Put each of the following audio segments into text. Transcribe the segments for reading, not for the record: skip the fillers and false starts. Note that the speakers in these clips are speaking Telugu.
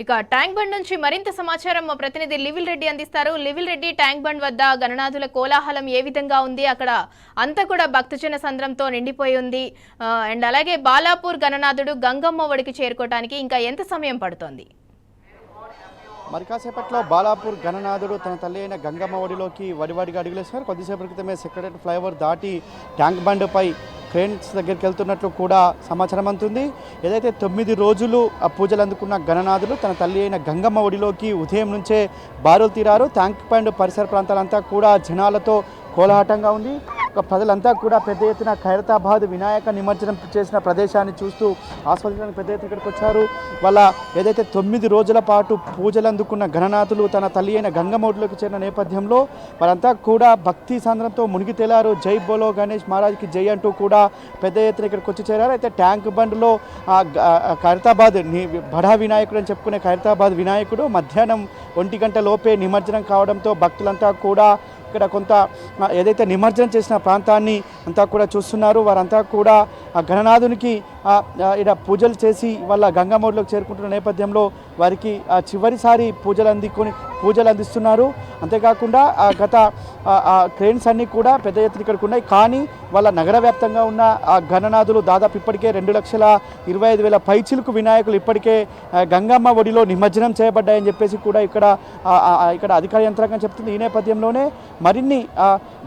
ఇక ట్యాంక్ బండ్ నుంచి మరింత సమాచారం మా ప్రతినిధి లివిల్ రెడ్డి అందిస్తారు. లివిల్ రెడ్డి, ట్యాంక్ బండ్ వద్ద గణనాథుల కోలాహలం ఏ విధంగా ఉంది? అక్కడ అంతా కూడా భక్తజన సంద్రంతో నిండిపోయి ఉంది. అండ్ అలాగే బాలాపూర్ గణనాథుడు గంగమ్మ ఒడికి చేరుకోవడానికి ఇంకా ఎంత సమయం పడుతోంది? మరి కాసేపట్లో బాలాపూర్ గణనాథుడు తన తల్లి అయిన గంగమ్మ ఒడిలోకి వడివడిగా అడుగులేస్తున్నారు. కొద్దిసేపటి క్రితమే సెక్రటరీ ఫ్లైఓవర్ దాటి ట్యాంక్ బండ్పై క్రేన్స్ దగ్గరికి వెళ్తున్నట్లు కూడా సమాచారం అందుతుంది. ఏదైతే 9 రోజులు ఆ పూజలు అందుకున్న గణనాథుడు తన తల్లి అయిన గంగమ్మ ఒడిలోకి ఉదయం నుంచే బారులు తీరారు. ట్యాంక్ బండ్ పరిసర ప్రాంతాలంతా కూడా జనాలతో కోలాహలంగా ఉంది. ప్రజలంతా కూడా పెద్ద ఎత్తున ఖైరతాబాద్ వినాయక నిమజ్జనం చేసిన ప్రదేశాన్ని చూస్తూ ఆస్వాదించడానికి పెద్ద ఎత్తున ఇక్కడికి వచ్చారు. వాళ్ళ ఏదైతే 9 రోజుల పాటు పూజలు అందుకున్న గణనాథులు తన తల్లి అయిన గంగమ్మ ఒడిలోకి చేరిన నేపథ్యంలో వాళ్ళంతా కూడా భక్తి సాంద్రంతో మునిగి తేలారు. జై బోలో గణేష్ మహారాజ్కి జై అంటూ కూడా పెద్ద ఎత్తున ఇక్కడికి వచ్చి చేరారు. అయితే ట్యాంక్ బండ్లో ఖైరతాబాద్ బడా వినాయకుడు అని చెప్పుకునే ఖైరతాబాద్ వినాయకుడు మధ్యాహ్నం 1 గంట లోపే నిమజ్జనం కావడంతో భక్తులంతా కూడా ఇక్కడ కొంత ఏదైతే నిమజ్జనం చేసిన ప్రాంతాన్ని అంతా కూడా చూస్తున్నారు. వారంతా కూడా ఆ గణనాథునికి ఇక్కడ పూజలు చేసి వాళ్ళ గంగమ్మ ఒడిలోకి చేరుకుంటున్న నేపథ్యంలో వారికి చివరిసారి పూజలు అందిస్తున్నారు. అంతేకాకుండా గత క్రేన్స్ అన్నీ కూడా పెద్ద ఎత్తున ఇక్కడికి ఉన్నాయి. కానీ వాళ్ళ నగర వ్యాప్తంగా ఉన్న గణనాథులు దాదాపు ఇప్పటికే 2,25,000 పైచిలుకు వినాయకులు ఇప్పటికే గంగమ్మ ఒడిలో నిమజ్జనం చేయబడ్డాయని చెప్పేసి కూడా ఇక్కడ అధికార యంత్రాంగం చెప్తుంది. ఈ నేపథ్యంలోనే మరిన్ని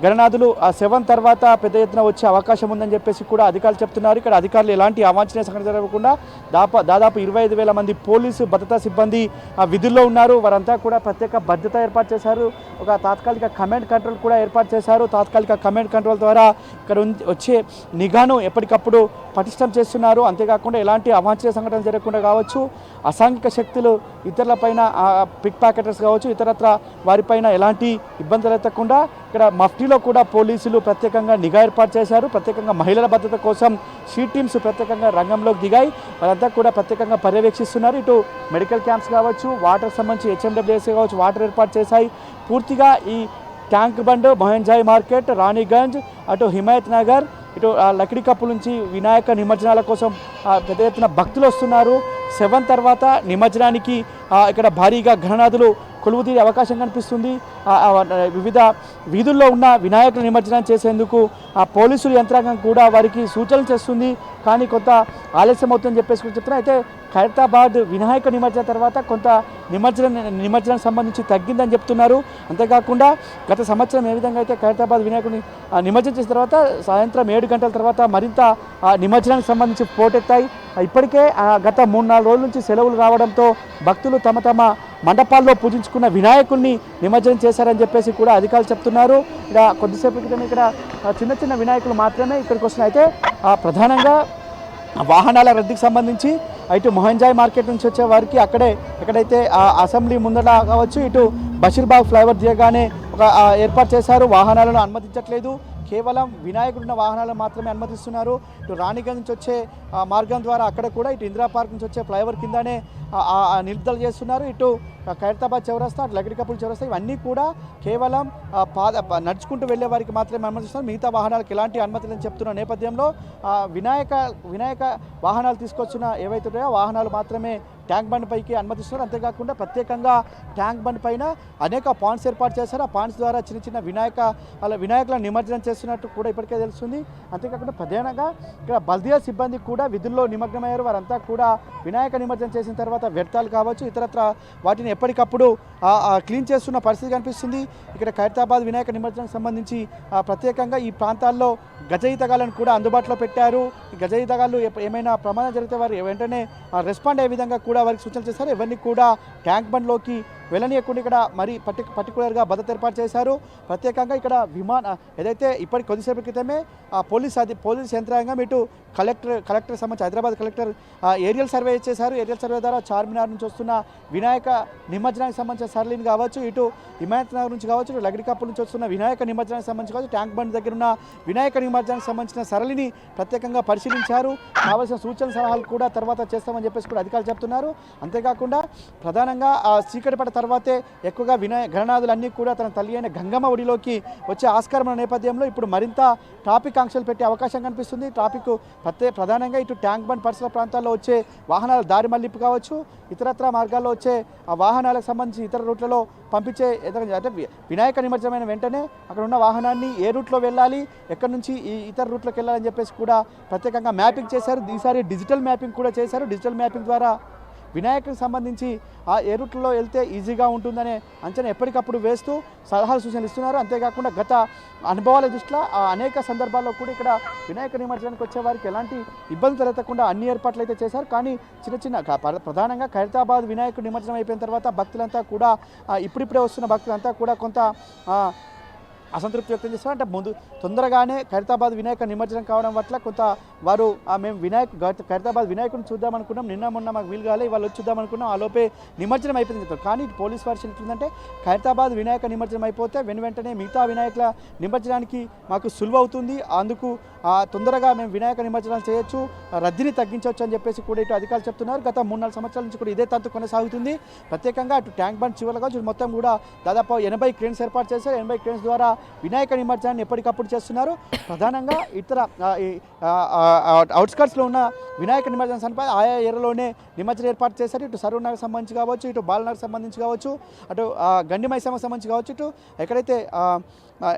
గణనాథులు 7 తర్వాత పెద్ద ఎత్తున వచ్చే అవకాశం ఉందని చెప్పేసి కూడా అధికారులు చెప్తున్నారు. ఇక్కడ అధికారులు ఎలాంటి అవాంఛనీయ సంఘటన జరగకుండా దాదాపు 25,000 మంది పోలీసు భద్రతా సిబ్బంది విధుల్లో ఉన్నారు. వారంతా కూడా ప్రత్యేక భద్రత ఏర్పాటు చేశారు. ఒక తాత్కాలిక కమాండ్ కంట్రోల్ కూడా ఏర్పాటు చేశారు. తాత్కాలిక కమాండ్ కంట్రోల్ ద్వారా ఇక్కడ వచ్చే నిఘాను ఎప్పటికప్పుడు పటిష్టం చేస్తున్నారు. అంతేకాకుండా ఎలాంటి అవాంఛనీయ సంఘటన జరగకుండా కావచ్చు, అసాంఘిక శక్తులు ఇతరులపైన పిక్ ప్యాకెటర్స్ కావచ్చు, ఇతరత్ర వారిపైన ఎలాంటి ఇబ్బందులు ఎత్తకుండా ఇక్కడ మఫ్టీలో కూడా పోలీసులు ప్రత్యేకంగా నిఘా ఏర్పాటు చేశారు. ప్రత్యేకంగా మహిళల భద్రత కోసం షీట్ టీమ్స్ ప్రత్యేకంగా రంగంలోకి దిగాయి. వారంతా కూడా ప్రత్యేకంగా పర్యవేక్షిస్తున్నారు. ఇటు మెడికల్ క్యాంప్స్ కావచ్చు, వాటర్ సంబంధించి HMWS కావచ్చు, వాటర్ ఏర్పాటు చేశాయి. పూర్తిగా ఈ ట్యాంక్ బండ్, మొహంజాయ్ మార్కెట్, రాణిగంజ్, అటు హిమాయత్ నగర్, ఇటు లక్డీ కప్పు నుంచి వినాయక నిమజ్జనాల కోసం పెద్ద ఎత్తున భక్తులు వస్తున్నారు. 7 తర్వాత నిమజ్జనానికి ఇక్కడ భారీగా గణనాథులు కొలువు తీరే అవకాశం కనిపిస్తుంది. వివిధ వీధుల్లో ఉన్న వినాయకుల నిమజ్జనం చేసేందుకు పోలీసులు యంత్రాంగం కూడా వారికి సూచనలు చేస్తుంది. కానీ కొంత ఆలస్యం అవుతుందని చెప్పేసి చెప్తున్నారు. అయితే ఖైరతాబాద్ వినాయక నిమజ్జనం తర్వాత కొంత నిమజ్జనం సంబంధించి తగ్గిందని చెప్తున్నారు. అంతేకాకుండా గత సంవత్సరం ఏ విధంగా అయితే ఖైరతాబాద్ వినాయకుని నిమజ్జనం చేసిన తర్వాత సాయంత్రం 7 గంటల తర్వాత మరింత నిమజ్జనానికి సంబంధించి పోటెత్తాయి. ఇప్పటికే గత 3-4 రోజుల నుంచి సెలవులు రావడంతో భక్తులు తమ మండపాల్లో పూజించుకున్న వినాయకుడిని నిమజ్జనం చేశారని చెప్పేసి కూడా అధికారులు చెప్తున్నారు. ఇక్కడ కొద్దిసేపు క్రితం ఇక్కడ చిన్న వినాయకులు మాత్రమే ఇక్కడికి వస్తున్నాయి. అయితే ప్రధానంగా వాహనాల రద్దీకి సంబంధించి ఇటు మొహంజాయ్ మార్కెట్ నుంచి వచ్చే వారికి ఎక్కడైతే అసెంబ్లీ ముందట కావచ్చు, ఇటు బషీర్బాగ్ ఫ్లైఓవర్ దిగగానే ఒక ఏర్పాటు చేశారు. వాహనాలను అనుమతించట్లేదు. కేవలం వినాయకుడున్న వాహనాలు మాత్రమే అనుమతిస్తున్నారు. ఇటు రాణిగంజ్ నుంచి వచ్చే మార్గం ద్వారా అక్కడ కూడా ఇటు ఇందిరా పార్క్ నుంచి వచ్చే ఫ్లైఓవర్ కిందనే నిలుపుదల చేస్తున్నారు. ఇటు ఖైరతాబాద్ చౌరస్తా, అటు లక్డీ కప్పుల చౌరస్తా ఇవన్నీ కూడా కేవలం నడుచుకుంటూ వెళ్ళే వారికి మాత్రమే అనుమతిస్తున్నారు. మిగతా వాహనాలకు ఎలాంటి అనుమతి లేదని చెప్తున్న నేపథ్యంలో వినాయక వాహనాలు తీసుకొచ్చిన ఏవైతే ఉన్నాయో వాహనాలు మాత్రమే ట్యాంక్ బండ్ పైకి అనుమతిస్తున్నారు. అంతేకాకుండా ప్రత్యేకంగా ట్యాంక్ బండ్ పైన అనేక పాయింట్స్ ఏర్పాటు చేశారు. ఆ పాయింట్స్ ద్వారా చిన్న వినాయకులను నిమజ్జనం చేస్తున్నట్టు కూడా ఇప్పటికే తెలుస్తుంది. అంతేకాకుండా ప్రధానంగా ఇక్కడ బల్దియా సిబ్బంది కూడా విధుల్లో నిమగ్నమయ్యారు. వారంతా కూడా వినాయక నిమజ్జనం చేసిన తర్వాత వ్యర్థాలు కావచ్చు, ఇతరత్ర వాటిని ఎప్పటికప్పుడు క్లీన్ చేస్తున్న పరిస్థితి కనిపిస్తుంది. ఇక్కడ ఖైరతాబాద్ వినాయక నిమజ్జనానికి సంబంధించి ప్రత్యేకంగా ఈ ప్రాంతాల్లో గజయితగాళ్ళను కూడా అందుబాటులో పెట్టారు. ఈ గజయితగాళ్ళు ఏమైనా ప్రమాదం జరిగితే వారు వెంటనే రెస్పాండ్ అయ్యే విధంగా కూడా వారికి సూచనలు చేశారు. ఎవరిని కూడా ట్యాంక్ బండ్లోకి వెళ్ళనీయకుండా ఇక్కడ మరి పర్టికులర్గా భద్రత ఏర్పాటు చేశారు. ప్రత్యేకంగా ఇక్కడ ఏదైతే ఇప్పటి కొద్దిసేపు క్రితమే పోలీస్ యంత్రాంగం ఇటు కలెక్టర్ సంబంధించి హైదరాబాద్ కలెక్టర్ ఏరియల్ సర్వే చేశారు. ఏరియల్ సర్వే ద్వారా చార్మినార్ నుంచి వస్తున్న వినాయక నిమజ్జనానికి సంబంధించిన సరళిని కావచ్చు, ఇటు హిమాయత్ నగర్ నుంచి కావచ్చు, ఇటు లక్డీ కప్పుల నుంచి వస్తున్న వినాయక నిమజ్జనానికి సంబంధించి కావచ్చు, ట్యాంక్ బండ్ దగ్గర ఉన్న వినాయక నిమజ్జనానికి సంబంధించిన సరళిని ప్రత్యేకంగా పరిశీలించారు. కావాల్సిన సూచన సలహాలు కూడా తర్వాత చేస్తామని చెప్పేసి కూడా అధికారులు చెప్తున్నారు. అంతేకాకుండా ప్రధానంగా చీకటి పడ్డ తర్వాతే ఎక్కువగా గణనాథులన్నీ కూడా తన తల్లి అయిన గంగమ్మ ఒడిలోకి వచ్చే ఆస్కారం ఉన్న నేపథ్యంలో ఇప్పుడు మరింత ట్రాఫిక్ ఆంక్షలు పెట్టే అవకాశం కనిపిస్తుంది. ట్రాఫిక్ ప్రధానంగా ఇటు ట్యాంక్ బండ్ పరిసర ప్రాంతాల్లో వచ్చే వాహనాల దారి మళ్లింపు కావచ్చు, ఇతరత్ర మార్గాల్లో వచ్చే ఆ వాహనాలకు సంబంధించి ఇతర రూట్లలో పంపించే అంటే వినాయక నిమజ్జనమైన వెంటనే అక్కడ ఉన్న వాహనాన్ని ఏ రూట్లో వెళ్ళాలి, ఎక్కడి నుంచి ఈ ఇతర రూట్లోకి వెళ్ళాలని చెప్పేసి కూడా ప్రత్యేకంగా మ్యాపింగ్ చేశారు. ఈసారి డిజిటల్ మ్యాపింగ్ కూడా చేశారు. డిజిటల్ మ్యాపింగ్ ద్వారా వినాయకుడికి సంబంధించి ఆ ఏ రూట్లో వెళ్తే ఈజీగా ఉంటుందనే అంచనా ఎప్పటికప్పుడు వేస్తూ సలహాలు సూచనలు ఇస్తున్నారు. అంతేకాకుండా గత అనుభవాల దృష్ట్యా అనేక సందర్భాల్లో కూడా ఇక్కడ వినాయక నిమజ్జనానికి వచ్చే వారికి ఎలాంటి ఇబ్బందులు తలెత్తకుండా అన్ని ఏర్పాట్లు అయితే చేశారు. కానీ చిన్న ప్రధానంగా ఖైరతాబాద్ వినాయకుడి నిమజ్జనం అయిపోయిన తర్వాత భక్తులంతా కూడా ఇప్పుడిప్పుడే వస్తున్న భక్తులంతా కూడా కొంత అసంతృప్తి వ్యక్తం చేస్తున్నారు. అంటే ముందు తొందరగానే ఖైరతాబాద్ వినాయక నిమజ్జనం కావడం పట్ల కొంత వారు మేము ఖైరతాబాద్ వినాయకుడిని చూద్దాం అనుకున్నాం, నిన్న మొన్న మాకు వీలు కాలే, ఇవాళ వచ్చి చూద్దాం అనుకున్నాం, ఆ లోపే నిమజ్జనం అయిపోయింది చెప్తారు. కానీ పోలీస్ వారి ఏంటంటే ఖైరతాబాద్ వినాయక నిమజ్జనం అయిపోతే వెంటనే మిగతా వినాయకుల నిమజ్జనానికి మాకు సులువు అవుతుంది, అందుకు తొందరగా మేము వినాయక నిమజ్జనాలు చేయొచ్చు, రద్దీని తగ్గించవచ్చు అని చెప్పేసి కూడా ఇటు అధికారులు చెప్తున్నారు. గత 3-4 సంవత్సరాల నుంచి కూడా ఇదే తంతు కొనసాగుతుంది. ప్రత్యేకంగా అటు ట్యాంక్ బండ్ చివరగా మొత్తం కూడా దాదాపు 80 క్రేన్స్ ఏర్పాటు చేశారు. 80 క్రేన్స్ ద్వారా వినాయక నిమజ్జనాన్ని ఎప్పటికప్పుడు చేస్తున్నారు. ప్రధానంగా ఇతర అవుట్స్కట్స్లో ఉన్న వినాయక నిమజ్జనం సంపద ఆయా ఏరియాలోనే నిమజ్జనం ఏర్పాటు చేశారు. ఇటు సరూర్ నగర్ సంబంధించి కావచ్చు, ఇటు బాలనగర్ సంబంధించి కావచ్చు, అటు గండి మైసమ్మ సంబంధించి కావచ్చు, ఇటు ఎక్కడైతే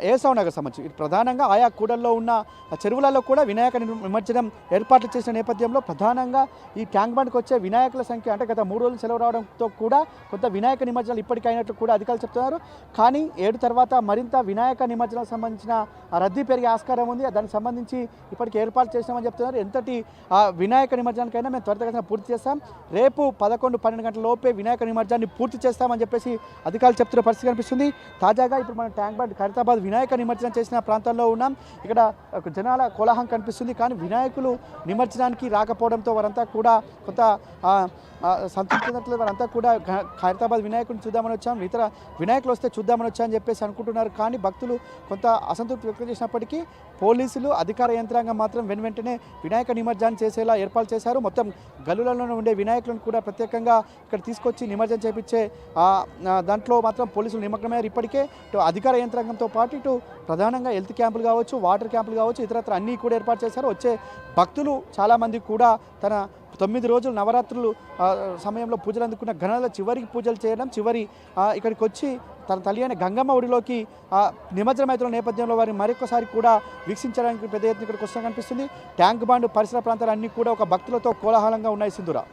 ఏసావ్ నగర్ సంబంధించి ఇటు ప్రధానంగా ఆయా కూడల్లో ఉన్న చెరువులలో కూడా వినాయక నిమజ్జనం ఏర్పాట్లు చేసిన నేపథ్యంలో ప్రధానంగా ఈ ట్యాంక్ బండ్కి వచ్చే వినాయకుల సంఖ్య అంటే గత 3 రోజులు సెలవు రావడంతో కూడా కొంత వినాయక నిమజ్జనాలు ఇప్పటికైనట్లు కూడా అధికారులు చెప్తున్నారు. కానీ 7 తర్వాత మరింత వినాయక నిమజ్జనాలకు సంబంధించిన రద్దీ పెరిగే ఆస్కారం ఉంది. దానికి సంబంధించి ఇప్పటికి ఏర్పాటు చేసామని చెప్తున్నారు. ఎంతటి వినాయక నిమజ్జనానికైనా మేము త్వరితగతిన పూర్తి చేస్తాం, రేపు 11-12 గంటల లోపే వినాయక నిమజ్జనాన్ని పూర్తి చేస్తామని చెప్పేసి అధికారులు చెప్తున్న పరిస్థితి కనిపిస్తుంది. తాజాగా ఇప్పుడు మనం ట్యాంక్ బండ్ ఖైరతాబాద్ వినాయక నిమజ్జనం చేసిన ప్రాంతాల్లో ఉన్నాం. ఇక్కడ జనాల కోలాహలం కనిపిస్తుంది. కానీ వినాయకులు నిమజ్జనానికి రాకపోవడంతో వారంతా కూడా కొంత సంతృప్తి వారంతా కూడా ఖైరతాబాద్ వినాయకుడిని చూద్దామని వచ్చాం, ఇతర వినాయకులు వస్తే చూద్దామని వచ్చామని చెప్పేసి అనుకుంటున్నారు. కానీ భక్తులు కొంత అసంతృప్తి వ్యక్తం చేసినప్పటికీ పోలీసులు అధికార యంత్రాంగం మాత్రం వెంటనే వినాయక నిమజ్జనం చేసేలా ఏర్పాటు చేశారు. మొత్తం గల్లులలో ఉండే వినాయకులను కూడా ప్రత్యేకంగా ఇక్కడ తీసుకొచ్చి నిమజ్జనం చేపించే దాంట్లో మాత్రం పోలీసులు నిమగ్నమయ్యారు. ఇప్పటికే ఇటు అధికార యంత్రాంగంతో పాటు ఇటు ప్రధానంగా హెల్త్ క్యాంపులు కావచ్చు, వాటర్ క్యాంపులు కావచ్చు, ఇతరత్ర అన్నీ కూడా ఏర్పాటు చేశారు. వచ్చే భక్తులు చాలామంది కూడా తన 9 రోజులు నవరాత్రులు సమయంలో పూజలు అందుకున్న గణాల చివరికి పూజలు చేయడం, ఇక్కడికి వచ్చి తన తల్లి అయిన గంగమ్మ ఒడిలోకి నిమజ్జనం అవుతున్న నేపథ్యంలో వారిని మరొకసారి కూడా వీక్షించడానికి పెద్ద ఎత్తున ఇక్కడికి వస్తూ కనిపిస్తుంది. ట్యాంక్ బండ్ పరిసర ప్రాంతాలు అన్నీ కూడా ఒక భక్తులతో కోలాహలంగా ఉన్నాయి. సింధురా.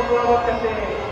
स्वागत करते हैं